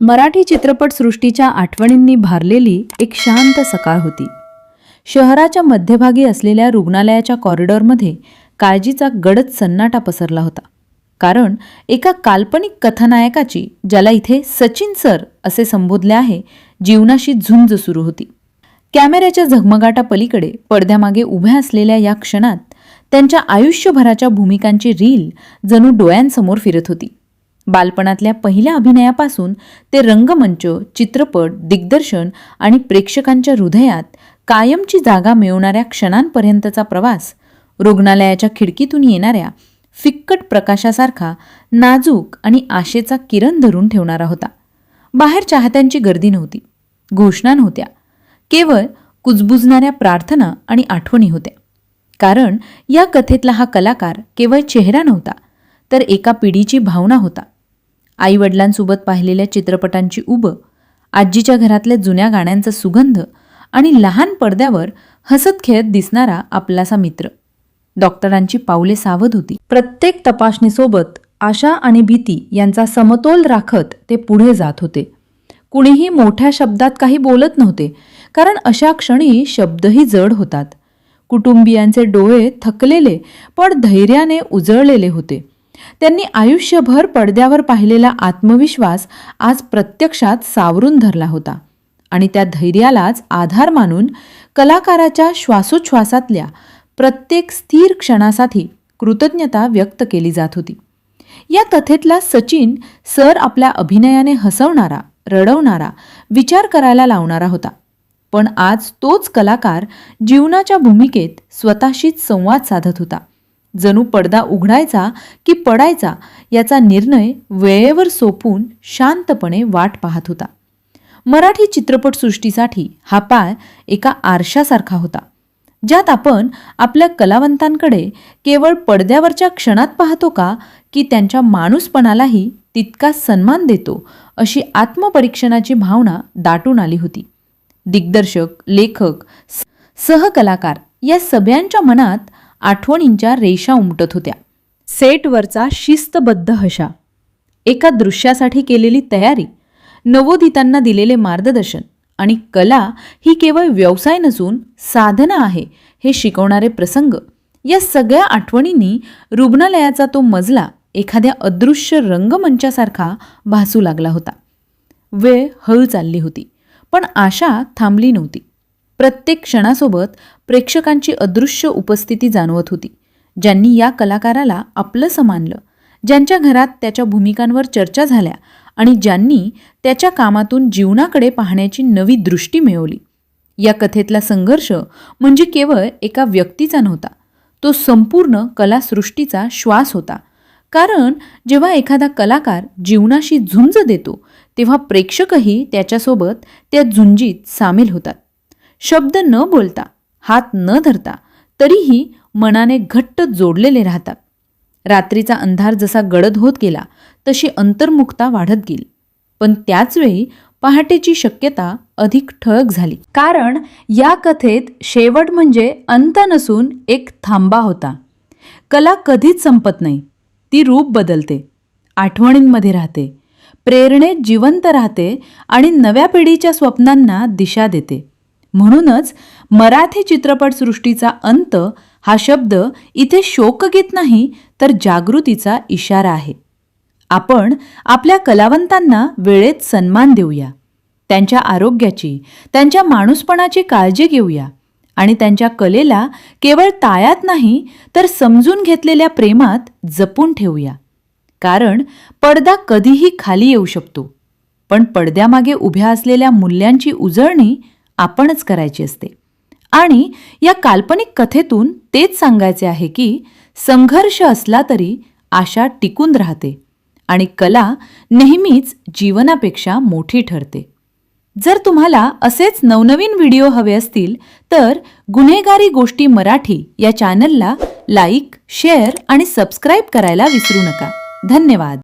मराठी चित्रपटसृष्टीच्या आठवणींनी भारलेली एक शांत सकाळ होती. शहराच्या मध्यभागी असलेल्या रुग्णालयाच्या कॉरिडॉरमध्ये काळजीचा गडद सन्नाटा पसरला होता. कारण एका काल्पनिक कथानायकाची, ज्याला इथे सचिन सर असे संबोधले आहे, जीवनाशी झुंज सुरू होती. कॅमेऱ्याच्या झगमगाटापलीकडे पडद्यामागे उभ्या असलेल्या या क्षणात त्यांच्या आयुष्यभराच्या भूमिकांची रील जणू डोळ्यांसमोर फिरत होती. बालपणातल्या पहिल्या अभिनयापासून ते रंगमंच, चित्रपट, दिग्दर्शन आणि प्रेक्षकांच्या हृदयात कायमची जागा मिळवणाऱ्या क्षणांपर्यंतचा प्रवास रुग्णालयाच्या खिडकीतून येणाऱ्या फिक्कट प्रकाशासारखा नाजूक आणि आशेचा किरण धरून ठेवणारा होता. बाहेर चाहत्यांची गर्दी नव्हती, घोषणा नव्हत्या, केवळ कुजबुजणाऱ्या प्रार्थना आणि आठवणी होत्या. कारण या कथेतला हा कलाकार केवळ चेहरा नव्हता, तर एका पिढीची भावना होता. आईवडिलांसोबत पाहिलेल्या चित्रपटांची उब, आजीच्या घरातल्या जुन्या गाण्यांचा सुगंध आणि लहान पडद्यावर हसत खेळत दिसणारा आपलासा मित्र. डॉक्टरांची पावले सावध होती. प्रत्येक तपासणीसोबत आशा आणि भीती यांचा समतोल राखत ते पुढे जात होते. कुणीही मोठ्या शब्दात काही बोलत नव्हते, कारण अशा क्षणी शब्दही जड होतात. कुटुंबियांचे डोळे थकलेले पण धैर्याने उजळलेले होते. त्यांनी आयुष्यभर पडद्यावर पाहिलेला आत्मविश्वास आज प्रत्यक्षात सावरून धरला होता. आणि त्या धैर्यालाच आधार मानून कलाकाराच्या श्वासोच्छ्वासातल्या प्रत्येक स्थिर क्षणासाठी कृतज्ञता व्यक्त केली जात होती. या कथेतला सचिन सर आपल्या अभिनयाने हसवणारा, रडवणारा, विचार करायला लावणारा होता. पण आज तोच कलाकार जीवनाच्या भूमिकेत स्वतःशीच संवाद साधत होता. जणू पडदा उघडायचा की पडायचा याचा निर्णय वेळेवर सोपून शांतपणे वाट पाहत होता. मराठी चित्रपटसृष्टीसाठी हा पाय एका आरशासारखा होता, ज्यात आपण आपल्या कलावंतांकडे केवळ पडद्यावरच्या क्षणात पाहतो का, की त्यांच्या माणूसपणालाही तितका सन्मान देतो, अशी आत्मपरीक्षणाची भावना दाटून आली होती. दिग्दर्शक, लेखक, सहकलाकार या सगळ्यांच्या मनात आठवणींच्या रेषा उमटत होत्या. सेटवरचा शिस्तबद्ध हशा, एका दृश्यासाठी केलेली तयारी, नवोदितांना दिलेले मार्गदर्शन आणि कला ही केवळ व्यवसाय नसून साधना आहे हे शिकवणारे प्रसंग, या सगळ्या आठवणींनी रुग्णालयाचा तो मजला एखाद्या अदृश्य रंगमंचासारखा भासू लागला होता. वेळ हळू चालली होती, पण आशा थांबली नव्हती. प्रत्येक क्षणासोबत प्रेक्षकांची अदृश्य उपस्थिती जाणवत होती, ज्यांनी या कलाकाराला आपलंसं मानलं, ज्यांच्या घरात त्याच्या भूमिकांवर चर्चा झाल्या आणि ज्यांनी त्याच्या कामातून जीवनाकडे पाहण्याची नवी दृष्टी मिळवली. या कथेतला संघर्ष म्हणजे केवळ एका व्यक्तीचा नव्हता, तो संपूर्ण कलासृष्टीचा श्वास होता. कारण जेव्हा एखादा कलाकार जीवनाशी झुंज देतो, तेव्हा प्रेक्षकही त्याच्यासोबत त्या झुंजीत सामील होतात. शब्द न बोलता, हात न धरता, तरीही मनाने घट्ट जोडलेले राहतात. रात्रीचा अंधार जसा गडद होत गेला तशी अंतर्मुखता वाढत गेली, पण त्याचवेळी पहाटेची शक्यता अधिक ठळक झाली. कारण या कथेत शेवट म्हणजे अंत नसून एक थांबा होता. कला कधीच संपत नाही, ती रूप बदलते, आठवणींमध्ये राहते, प्रेरणेत जिवंत राहते आणि नव्या पिढीच्या स्वप्नांना दिशा देते. म्हणूनच मराठी चित्रपटसृष्टीचा अंत हा शब्द इथे शोकगीत नाही, तर जागृतीचा इशारा आहे. आपण आपल्या कलावंतांना वेळेत सन्मान देऊया, त्यांच्या आरोग्याची, त्यांच्या माणूसपणाची काळजी घेऊया आणि त्यांच्या कलेला केवळ ताळ्यात नाही, तर समजून घेतलेल्या प्रेमात जपून ठेवूया. कारण पडदा कधीही खाली येऊ शकतो, पण पडद्यामागे उभ्या असलेल्या मूल्यांची उजळणी आपणच करायची असते. आणि या काल्पनिक कथेतून तेच सांगायचे आहे की संघर्ष असला तरी आशा टिकून राहते आणि कला नेहमीच जीवनापेक्षा मोठी ठरते. जर तुम्हाला असेच नवनवीन व्हिडिओ हवे असतील तर गुन्हेगारी गोष्टी मराठी या चॅनलला लाईक, शेअर आणि सबस्क्राईब करायला विसरू नका. धन्यवाद.